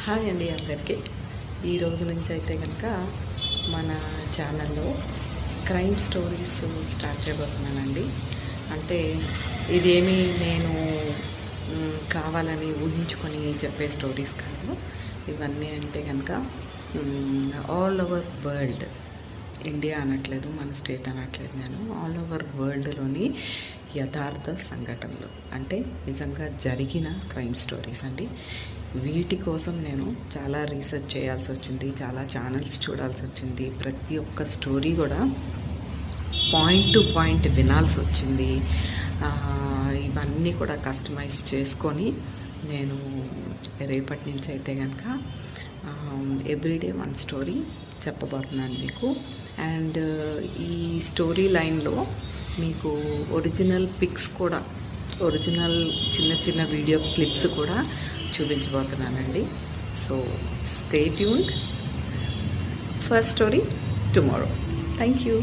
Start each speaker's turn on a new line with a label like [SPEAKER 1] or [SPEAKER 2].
[SPEAKER 1] Hi అండి అందరికీ. ఈ రోజు నుంచి అయితే కనుక మన ఛానల్లో క్రైమ్ స్టోరీస్ స్టార్ట్ చేయబోతున్నానండి. అంటే ఇదేమీ నేను కావాలని ఊహించుకొని చెప్పే స్టోరీస్ కాదు. ఇవన్నీ అంటే కనుక ఆల్ ఓవర్ వరల్డ్, ఇండియా అనట్లేదు, మన స్టేట్ అనట్లేదు, నేను ఆల్ ఓవర్ వరల్డ్లోని యథార్థ సంఘటనలు, అంటే నిజంగా జరిగిన క్రైమ్ స్టోరీస్ అండి. వీటి కోసం నేను చాలా రీసెర్చ్ చేయాల్సి వచ్చింది, చాలా ఛానల్స్ చూడాల్సి వచ్చింది, ప్రతి ఒక్క స్టోరీ కూడా పాయింట్ టు పాయింట్ వినాల్సి వచ్చింది. ఇవన్నీ కూడా కస్టమైజ్ చేసుకొని నేను రేపటి నుంచి అయితే కనుక ఎవ్రీడే వన్ స్టోరీ చెప్పబోతున్నాను మీకు. అండ్ ఈ స్టోరీ లైన్లో మీకు ఒరిజినల్ పిక్స్ కూడా, ఒరిజినల్ చిన్న చిన్న వీడియో క్లిప్స్ కూడా చూపించబోతున్నానండి. So stay tuned. First story tomorrow. Thank you.